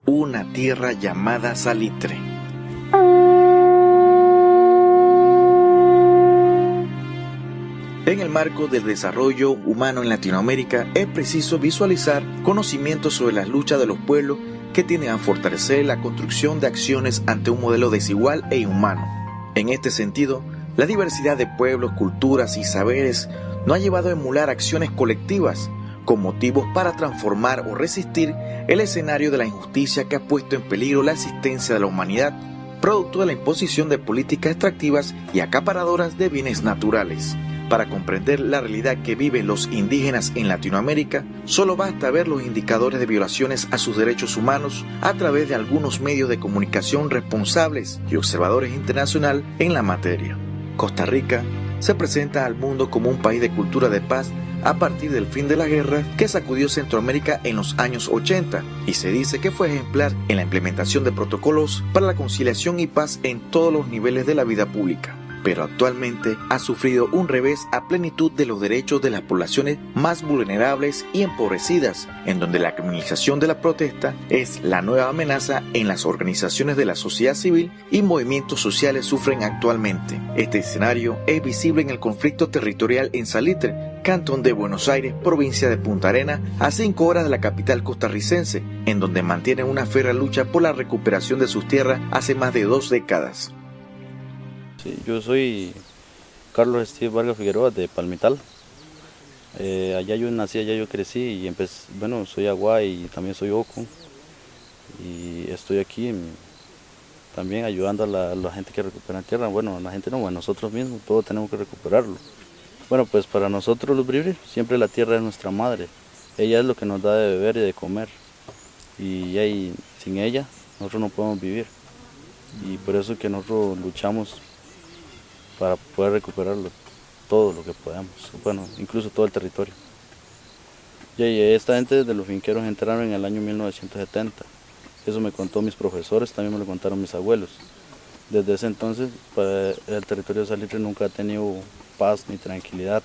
una tierra llamada Salitre. En el marco del desarrollo humano en Latinoamérica, es preciso visualizar conocimientos sobre las luchas de los pueblos que tienden a fortalecer la construcción de acciones ante un modelo desigual e inhumano. En este sentido, la diversidad de pueblos, culturas y saberes nos ha llevado a emular acciones colectivas con motivos para transformar o resistir el escenario de la injusticia que ha puesto en peligro la existencia de la humanidad, producto de la imposición de políticas extractivas y acaparadoras de bienes naturales. Para comprender la realidad que viven los indígenas en Latinoamérica, solo basta ver los indicadores de violaciones a sus derechos humanos a través de algunos medios de comunicación responsables y observadores internacionales en la materia. Costa Rica se presenta al mundo como un país de cultura de paz a partir del fin de la guerra que sacudió Centroamérica en los años 80 y se dice que fue ejemplar en la implementación de protocolos para la conciliación y paz en todos los niveles de la vida pública. Pero actualmente ha sufrido un revés a plenitud de los derechos de las poblaciones más vulnerables y empobrecidas, en donde la criminalización de la protesta es la nueva amenaza en las organizaciones de la sociedad civil y movimientos sociales sufren actualmente. Este escenario es visible en el conflicto territorial en Salitre, cantón de Buenos Aires, provincia de Punta Arenas, a 5 horas de la capital costarricense, en donde mantienen una férrea lucha por la recuperación de sus tierras hace más de 2 décadas. Sí, yo soy Carlos Steve Vargas Figueroa de Palmital. Allá yo nací, allá yo crecí y soy Aguá y también soy Oco. Y estoy aquí también ayudando a la gente que recupera tierra. Bueno, a la gente no, a nosotros mismos, todos tenemos que recuperarlo. Bueno, pues para nosotros los Bribri, siempre la tierra es nuestra madre. Ella es lo que nos da de beber y de comer. Y sin ella, nosotros no podemos vivir. Y por eso que nosotros luchamos para poder recuperarlo, todo lo que podamos, bueno, incluso todo el territorio. Y esta gente de los finqueros entraron en el año 1970, eso me contó mis profesores, también me lo contaron mis abuelos. Desde ese entonces, el territorio de Salitre nunca ha tenido paz ni tranquilidad,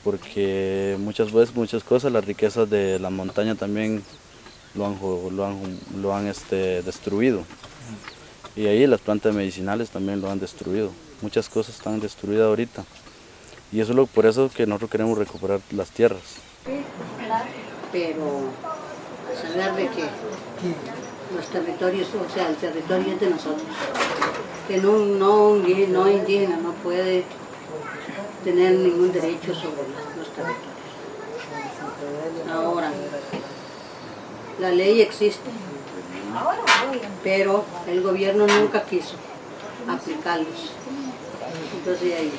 porque muchas veces, muchas cosas, las riquezas de la montaña también lo han destruido. Y ahí las plantas medicinales también lo han destruido. Muchas cosas están destruidas ahorita. Y eso es por eso que nosotros queremos recuperar las tierras. Pero saber de que los territorios, o sea, el territorio es de nosotros. Que no indígena no puede tener ningún derecho sobre los territorios. Ahora, la ley existe, pero el gobierno nunca quiso aplicarlos. Entonces ahí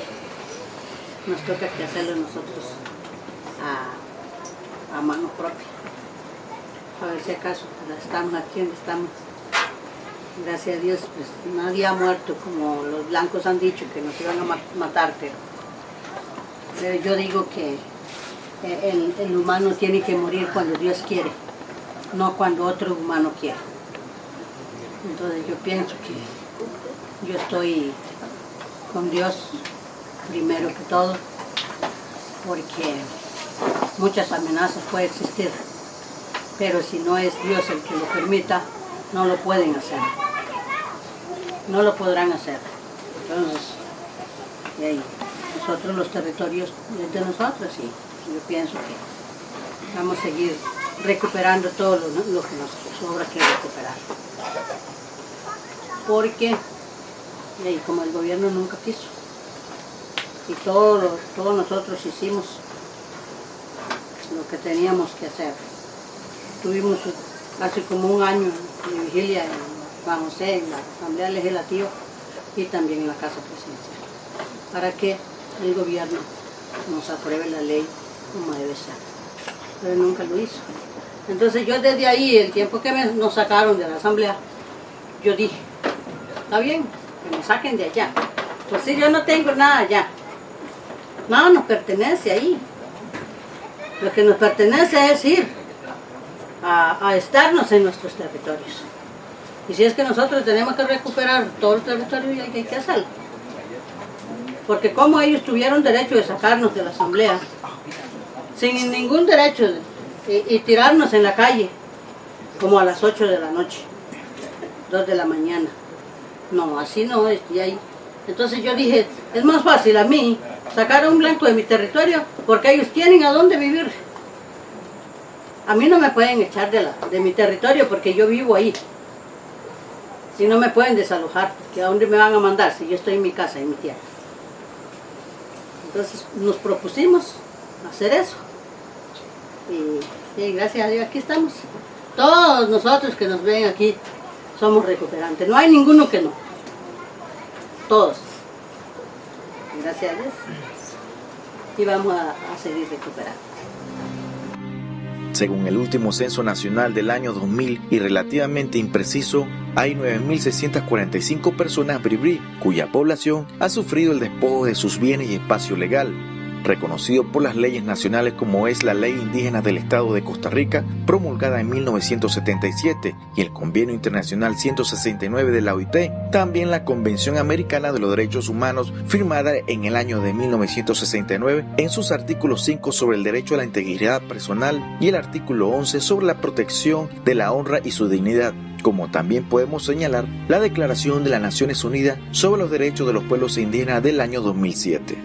nos toca que hacerlo nosotros a mano propia. A ver si acaso estamos aquí donde estamos. Gracias a Dios, pues nadie ha muerto como los blancos han dicho que nos iban a matar, pero yo digo que el humano tiene que morir cuando Dios quiere, no cuando otro humano quiere. Entonces yo pienso que yo estoy con Dios primero que todo, porque muchas amenazas pueden existir, pero si no es Dios el que lo permita, no lo pueden hacer, no lo podrán hacer. Entonces, nosotros los territorios es de nosotros y yo pienso que vamos a seguir recuperando todo lo que nos sobra que recuperar. Porque como el gobierno nunca quiso y todos nosotros hicimos lo que teníamos que hacer. Tuvimos hace como un año de vigilia en San José, en la Asamblea Legislativa y también en la Casa Presidencial, para que el gobierno nos apruebe la ley como debe ser, pero nunca lo hizo. Entonces yo desde ahí, el tiempo que nos sacaron de la Asamblea, yo dije, está bien, que nos saquen de allá. Pues sí, yo no tengo nada allá. Nada nos pertenece ahí. Lo que nos pertenece es ir a estarnos en nuestros territorios. Y si es que nosotros tenemos que recuperar todo el territorio, y hay que hacerlo. Porque como ellos tuvieron derecho de sacarnos de la Asamblea, sin ningún derecho, y tirarnos en la calle, como a las 8 de la noche, 2 de la mañana. No, así no es. Y ahí. Entonces yo dije, es más fácil a mí sacar a un blanco de mi territorio porque ellos tienen a dónde vivir. A mí no me pueden echar de mi territorio porque yo vivo ahí. Si no me pueden desalojar, ¿que a dónde me van a mandar si yo estoy en mi casa, en mi tierra? Entonces nos propusimos hacer eso. Y gracias a Dios aquí estamos. Todos nosotros que nos ven aquí somos recuperantes. No hay ninguno que no. Todos. Gracias a Dios. Y vamos a seguir recuperando. Según el último censo nacional del año 2000 y relativamente impreciso, hay 9.645 personas bribri, cuya población ha sufrido el despojo de sus bienes y espacio legal, reconocido por las leyes nacionales como es la Ley Indígena del Estado de Costa Rica, promulgada en 1977, y el Convenio Internacional 169 de la OIT, también la Convención Americana de los Derechos Humanos, firmada en el año de 1969, en sus artículos 5 sobre el derecho a la integridad personal y el artículo 11 sobre la protección de la honra y su dignidad, como también podemos señalar la Declaración de las Naciones Unidas sobre los Derechos de los Pueblos Indígenas del año 2007.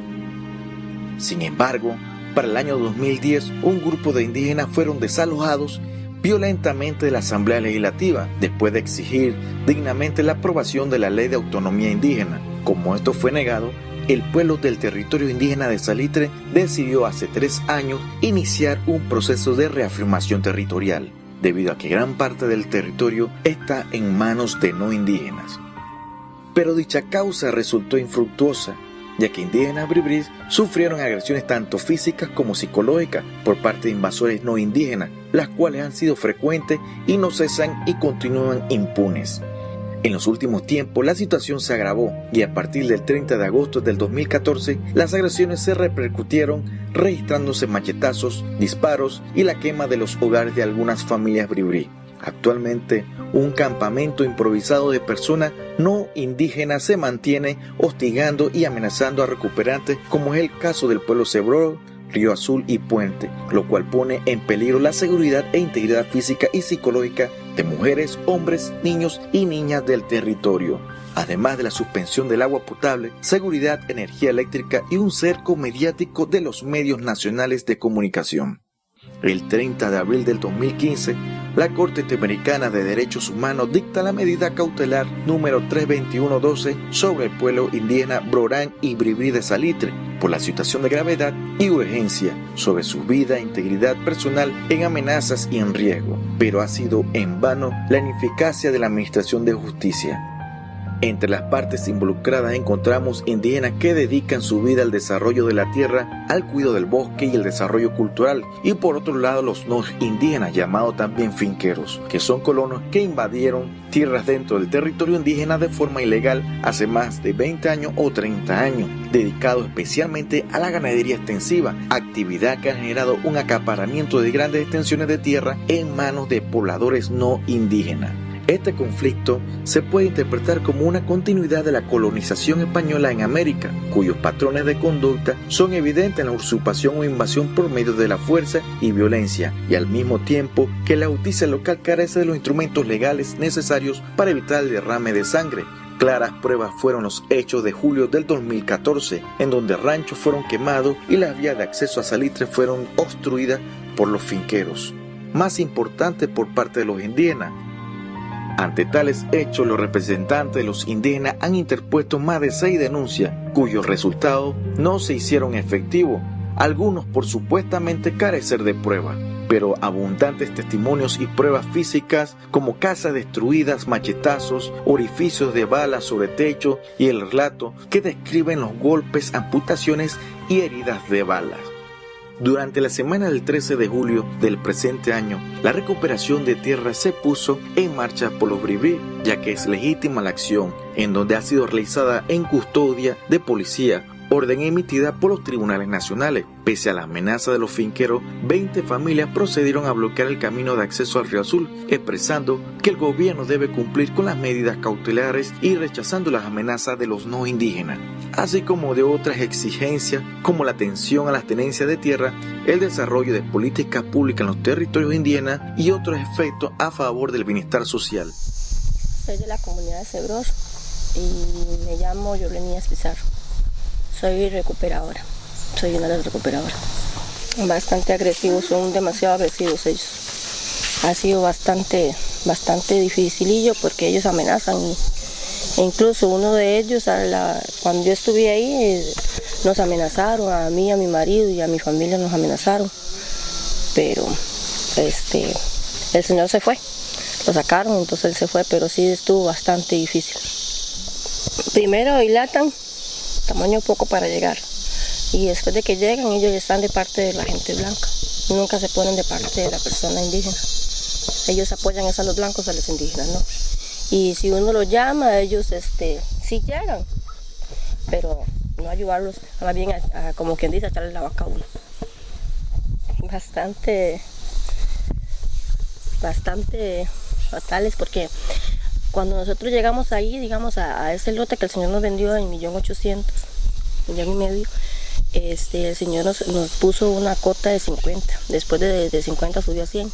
Sin embargo, para el año 2010, un grupo de indígenas fueron desalojados violentamente de la Asamblea Legislativa después de exigir dignamente la aprobación de la Ley de Autonomía Indígena. Como esto fue negado, el pueblo del territorio indígena de Salitre decidió hace 3 años iniciar un proceso de reafirmación territorial, debido a que gran parte del territorio está en manos de no indígenas. Pero dicha causa resultó infructuosa, ya que indígenas bribris sufrieron agresiones tanto físicas como psicológicas por parte de invasores no indígenas, las cuales han sido frecuentes y no cesan y continúan impunes. En los últimos tiempos la situación se agravó y a partir del 30 de agosto del 2014 las agresiones se repercutieron, registrándose machetazos, disparos y la quema de los hogares de algunas familias bribri. Actualmente, un campamento improvisado de personas no indígenas se mantiene hostigando y amenazando a recuperantes, como es el caso del pueblo Cebrero, Río Azul y Puente, lo cual pone en peligro la seguridad e integridad física y psicológica de mujeres, hombres, niños y niñas del territorio. Además de la suspensión del agua potable, seguridad, energía eléctrica y un cerco mediático de los medios nacionales de comunicación. El 30 de abril del 2015, la Corte Interamericana de Derechos Humanos dicta la medida cautelar número 32112 sobre el pueblo indígena Brorán y Bribri de Salitre por la situación de gravedad y urgencia sobre su vida e integridad personal en amenazas y en riesgo, pero ha sido en vano la ineficacia de la Administración de Justicia. Entre las partes involucradas encontramos indígenas que dedican su vida al desarrollo de la tierra, al cuidado del bosque y el desarrollo cultural, y por otro lado los no indígenas, llamados también finqueros, que son colonos que invadieron tierras dentro del territorio indígena de forma ilegal hace más de 20 años o 30 años, dedicados especialmente a la ganadería extensiva, actividad que ha generado un acaparamiento de grandes extensiones de tierra en manos de pobladores no indígenas. Este conflicto se puede interpretar como una continuidad de la colonización española en América, cuyos patrones de conducta son evidentes en la usurpación o invasión por medio de la fuerza y violencia, y al mismo tiempo que la justicia local carece de los instrumentos legales necesarios para evitar el derrame de sangre. Claras pruebas fueron los hechos de julio del 2014, en donde ranchos fueron quemados y las vías de acceso a Salitre fueron obstruidas por los finqueros. Más importante por parte de los indígenas. Ante tales hechos, los representantes de los indígenas han interpuesto más de 6 denuncias, cuyos resultados no se hicieron efectivos, algunos por supuestamente carecer de pruebas, pero abundantes testimonios y pruebas físicas como casas destruidas, machetazos, orificios de balas sobre techo y el relato que describen los golpes, amputaciones y heridas de balas. Durante la semana del 13 de julio del presente año, la recuperación de tierra se puso en marcha por los bribri, ya que es legítima la acción, en donde ha sido realizada en custodia de policía orden emitida por los tribunales nacionales. Pese a la amenaza de los finqueros, 20 familias procedieron a bloquear el camino de acceso al Río Azul, expresando que el gobierno debe cumplir con las medidas cautelares y rechazando las amenazas de los no indígenas, así como de otras exigencias como la atención a las tenencias de tierra, el desarrollo de políticas públicas en los territorios indígenas y otros efectos a favor del bienestar social. Soy de la comunidad de Cebror y me llamo Yolenia Pizarro. Soy recuperadora, soy una de las recuperadoras. Bastante agresivos, son demasiado agresivos ellos. Ha sido bastante dificilillo porque ellos amenazan e incluso uno de ellos, cuando yo estuve ahí, nos amenazaron, a mí, a mi marido y a mi familia nos amenazaron. Pero el señor se fue, lo sacaron, entonces él se fue, pero sí estuvo bastante difícil. Primero dilatan tamaño poco para llegar y después de que llegan ellos están de parte de la gente blanca, nunca se ponen de parte de la persona indígena. Ellos apoyan a los blancos, a los indígenas, ¿no? Y si uno los llama, ellos sí llegan, pero no ayudarlos, más bien a como quien dice, a echarle la vaca a uno. Bastante fatales porque cuando nosotros llegamos ahí, digamos, a ese lote que el señor nos vendió en 1.800.000, 1.500.000, el señor nos puso una cota de 50, después de 50 subió a 100.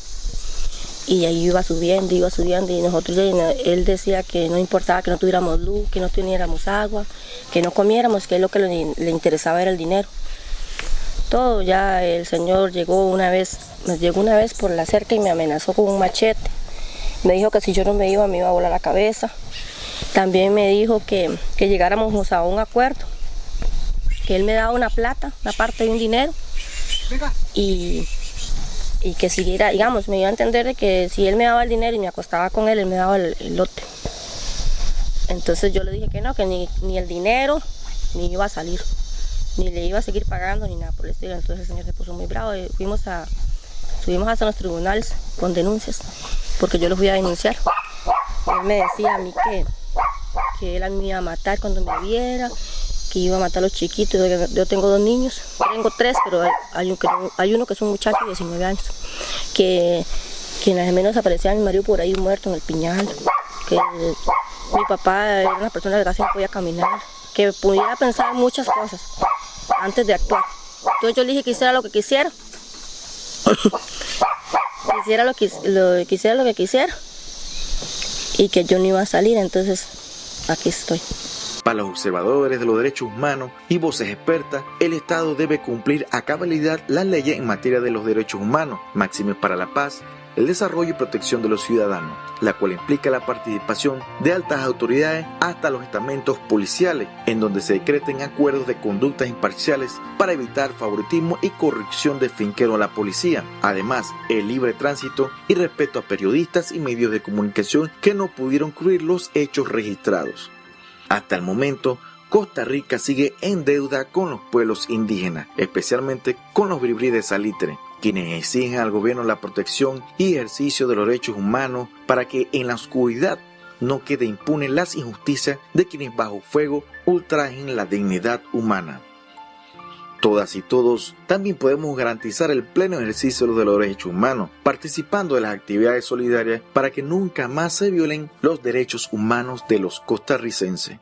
Y ahí iba subiendo y nosotros, él decía que no importaba que no tuviéramos luz, que no tuviéramos agua, que no comiéramos, que lo que le interesaba era el dinero. Todo, ya el señor nos llegó una vez por la cerca y me amenazó con un machete. Me dijo que si yo no me iba a volar la cabeza. También me dijo que llegáramos a un acuerdo, que él me daba una plata, una parte de un dinero, y que siguiera, digamos, me iba a entender de que si él me daba el dinero y me acostaba con él me daba el lote. Entonces yo le dije que no, que ni el dinero ni iba a salir, ni le iba a seguir pagando ni nada por el estilo. Entonces el señor se puso muy bravo y subimos hasta los tribunales con denuncias, porque yo lo fui a denunciar. Él me decía a mí que él a mí me iba a matar cuando me viera, que iba a matar a los chiquitos. Yo tengo 2 niños, tengo 3, pero hay uno que es un muchacho de 19 años, que en las menos aparecía mi marido por ahí muerto en el piñal, que mi papá era una persona que casi no podía caminar, que pudiera pensar muchas cosas antes de actuar. Entonces yo le dije que hiciera lo que quisiera, quisiera lo que quisiera, y que yo no iba a salir. Entonces aquí estoy. Para los observadores de los derechos humanos y voces expertas, el Estado debe cumplir a cabalidad las leyes en materia de los derechos humanos, máxime para la paz, el desarrollo y protección de los ciudadanos, la cual implica la participación de altas autoridades hasta los estamentos policiales, en donde se decreten acuerdos de conductas imparciales para evitar favoritismo y corrupción de finquero a la policía. Además, el libre tránsito y respeto a periodistas y medios de comunicación que no pudieron cubrir los hechos registrados. Hasta el momento, Costa Rica sigue en deuda con los pueblos indígenas, especialmente con los bribri de Salitre, quienes exigen al gobierno la protección y ejercicio de los derechos humanos para que en la oscuridad no quede impune las injusticias de quienes bajo fuego ultrajen la dignidad humana. Todas y todos también podemos garantizar el pleno ejercicio de los derechos humanos, participando de las actividades solidarias para que nunca más se violen los derechos humanos de los costarricenses.